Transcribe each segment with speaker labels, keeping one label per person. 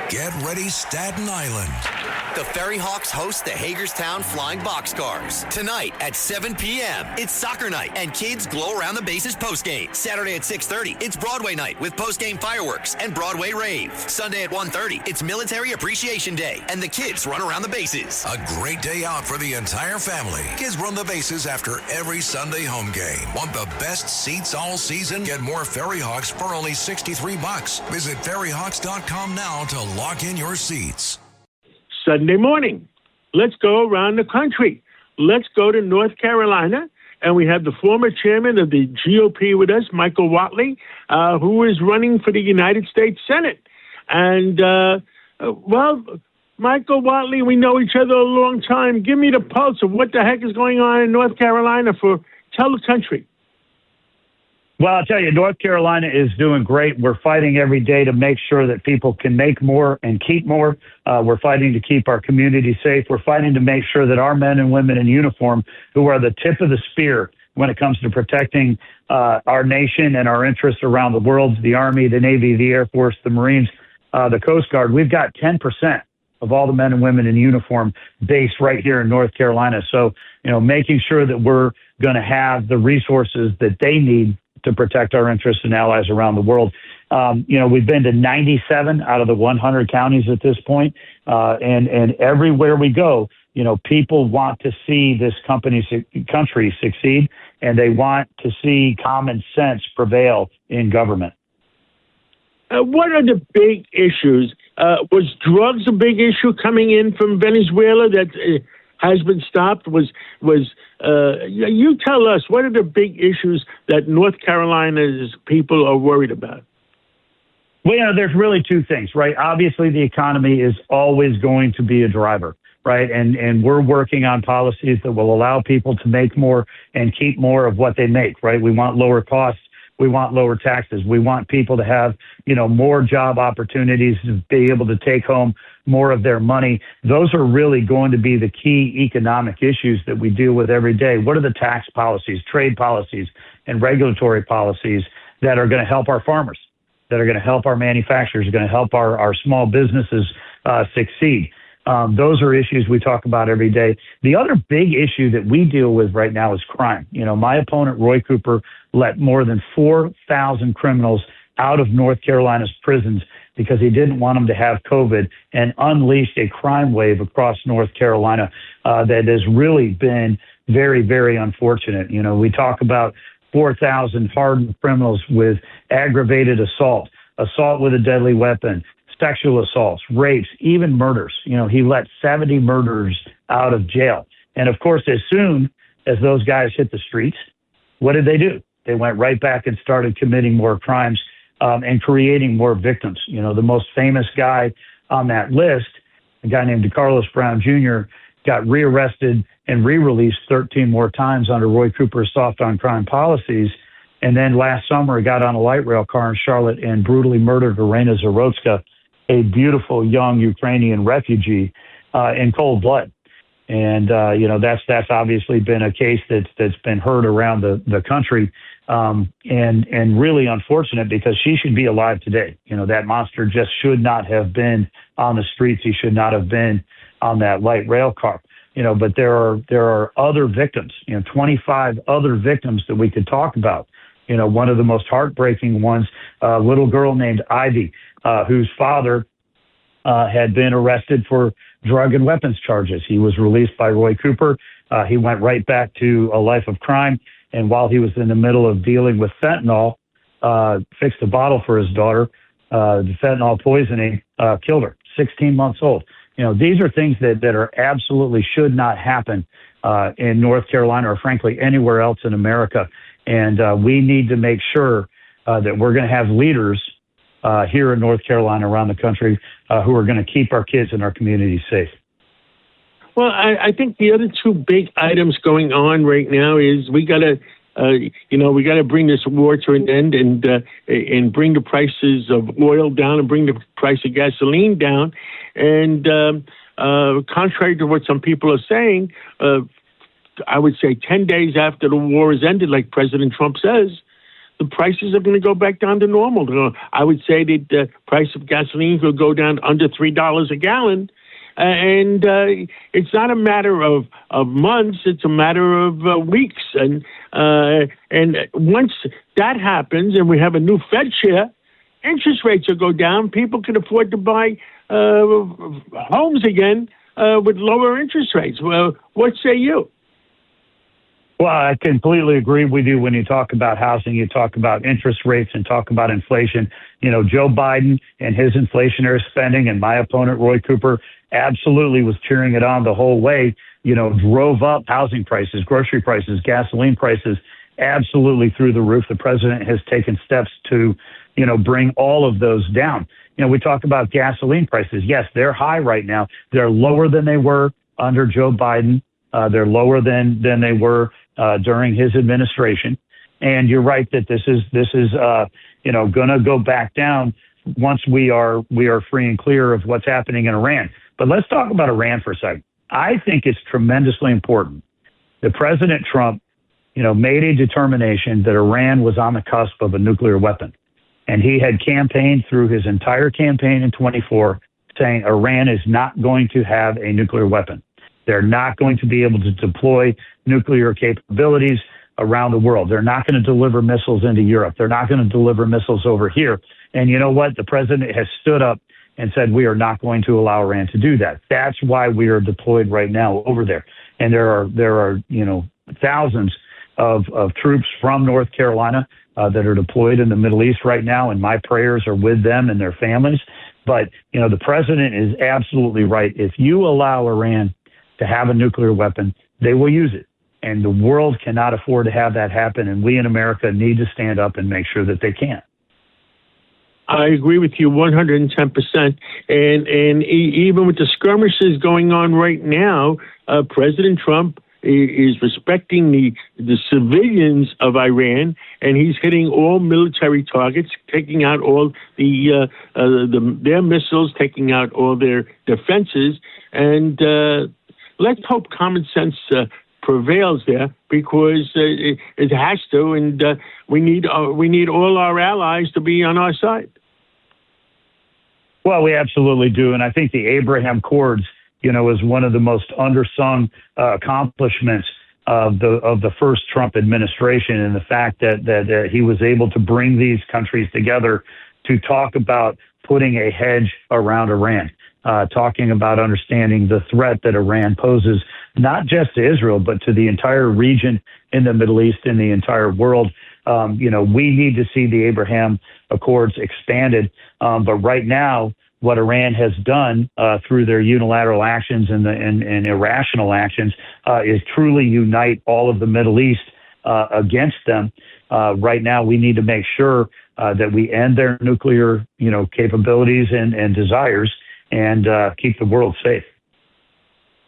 Speaker 1: Get ready, Staten Island.
Speaker 2: The Ferry Hawks host the Hagerstown Flying Boxcars. Tonight at 7 p.m., it's soccer night, and kids glow around the bases postgame. Saturday at 6:30, it's Broadway night with postgame fireworks and Broadway rave. Sunday at 1:30, it's Military Appreciation Day, and the kids run around the bases.
Speaker 1: A great day out for the entire family. Kids run the bases after every Sunday home game. Want the best seats all season? Get more Ferry Hawks for only $63. Visit ferryhawks.com now to lock in your seats.
Speaker 3: Sunday morning, let's go around the country. Let's go to North Carolina, and we have the former chairman of the GOP with us, Michael Whatley, who is running for the United States Senate. And, Michael Whatley, we know each other a long time. Give me the pulse of what the heck is going on in North Carolina. Tell the country.
Speaker 4: Well, I'll tell you, North Carolina is doing great. We're fighting every day to make sure that people can make more and keep more. We're fighting to keep our community safe. We're fighting to make sure that our men and women in uniform, who are the tip of the spear when it comes to protecting our nation and our interests around the world, the Army, the Navy, the Air Force, the Marines, the Coast Guard, we've got 10% of all the men and women in uniform based right here in North Carolina. So, making sure that we're going to have the resources that they need to protect our interests and allies around the world. We've been to 97 out of the 100 counties at this point, and everywhere we go, people want to see this country succeed, and they want to see common sense prevail in government.
Speaker 3: What are the big issues? Was drugs a big issue coming in from Venezuela that has been stopped? You tell us, what are the big issues that North Carolina's people are worried about?
Speaker 4: Well, there's really two things, right? Obviously, the economy is always going to be a driver, right? And we're working on policies that will allow people to make more and keep more of what they make, right? We want lower costs. We want lower taxes. We want people to have, more job opportunities, to be able to take home more of their money. Those are really going to be the key economic issues that we deal with every day. What are the tax policies, trade policies, and regulatory policies that are going to help our farmers, that are going to help our manufacturers, are going to help our small businesses succeed? Those are issues we talk about every day. The other big issue that we deal with right now is crime. My opponent, Roy Cooper, let more than 4,000 criminals out of North Carolina's prisons because he didn't want them to have COVID, and unleashed a crime wave across North Carolina that has really been very, very unfortunate. We talk about 4,000 hardened criminals with aggravated assault with a deadly weapon, sexual assaults, rapes, even murders. He let 70 murderers out of jail. And of course, as soon as those guys hit the streets, what did they do? They went right back and started committing more crimes and creating more victims. The most famous guy on that list, a guy named DeCarlos Brown Jr., got rearrested and re-released 13 more times under Roy Cooper's soft on crime policies. And then last summer, he got on a light rail car in Charlotte and brutally murdered Irina Zarotska, a beautiful young Ukrainian refugee, in cold blood. And, that's obviously been a case that's been heard around the country, and really unfortunate because she should be alive today. That monster just should not have been on the streets. He should not have been on that light rail car. But there are other victims, 25 other victims that we could talk about. One of the most heartbreaking ones, a little girl named Ivy, whose father had been arrested for drug and weapons charges. He was released by Roy Cooper. He went right back to a life of crime. And while he was in the middle of dealing with fentanyl, fixed a bottle for his daughter. The fentanyl poisoning killed her, 16 months old. These are things that are absolutely should not happen in North Carolina or frankly anywhere else in America. And we need to make sure that we're going to have leaders here in North Carolina, around the country, who are going to keep our kids and our communities safe.
Speaker 3: Well, I think the other two big items going on right now is we got to bring this war to an end and bring the prices of oil down and bring the price of gasoline down. And contrary to what some people are saying, I would say 10 days after the war is ended, like President Trump says, the prices are going to go back down to normal. I would say that the price of gasoline will go down under $3 a gallon. And it's not a matter of months; it's a matter of weeks. And once that happens, and we have a new Fed chair, interest rates will go down. People can afford to buy homes again with lower interest rates. Well, what say you?
Speaker 4: Well, I completely agree with you. When you talk about housing, you talk about interest rates and talk about inflation. Joe Biden and his inflationary spending, and my opponent, Roy Cooper, absolutely was cheering it on the whole way, drove up housing prices, grocery prices, gasoline prices, absolutely through the roof. The president has taken steps to, bring all of those down. We talk about gasoline prices. Yes, they're high right now. They're lower than they were under Joe Biden. They're lower than they were during his administration. And you're right that this is going to go back down once we are free and clear of what's happening in Iran. But let's talk about Iran for a second. I think it's tremendously important that President Trump, made a determination that Iran was on the cusp of a nuclear weapon. And he had campaigned through his entire campaign in 24 saying Iran is not going to have a nuclear weapon. They're not going to be able to deploy nuclear capabilities around the world. They're not going to deliver missiles into Europe. They're not going to deliver missiles over here. And you know what? The president has stood up and said, we are not going to allow Iran to do that. That's why we are deployed right now over there. And there are thousands of troops from North Carolina that are deployed in the Middle East right now. And my prayers are with them and their families. But, the president is absolutely right. If you allow Iran to have a nuclear weapon, they will use it. And the world cannot afford to have that happen. And we in America need to stand up and make sure that they can.
Speaker 3: I agree with you 110%. And even with the skirmishes going on right now, President Trump is respecting the civilians of Iran, and he's hitting all military targets, taking out all their missiles, taking out all their defenses. And let's hope common sense prevails there, because it has to, and we need all our allies to be on our side.
Speaker 4: Well, we absolutely do, and I think the Abraham Accords, is one of the most undersung accomplishments of the first Trump administration, and the fact that he was able to bring these countries together to talk about putting a hedge around Iran. Talking about understanding the threat that Iran poses, not just to Israel, but to the entire region in the Middle East and the entire world. We need to see the Abraham Accords expanded. But right now, what Iran has done through their unilateral actions and irrational actions is truly unite all of the Middle East against them. Right now, we need to make sure that we end their nuclear, capabilities and desires, and keep the world safe.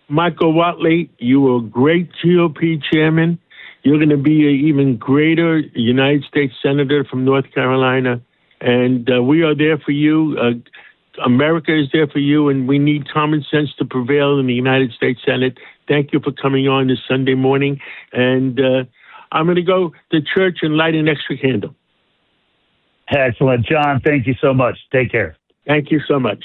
Speaker 3: Michael Whatley, you were a great GOP chairman. You're going to be an even greater United States Senator from North Carolina. And we are there for you. America is there for you, and we need common sense to prevail in the United States Senate. Thank you for coming on this Sunday morning. And I'm going to go to church and light an extra candle.
Speaker 4: Excellent. John, thank you so much. Take care.
Speaker 3: Thank you so much.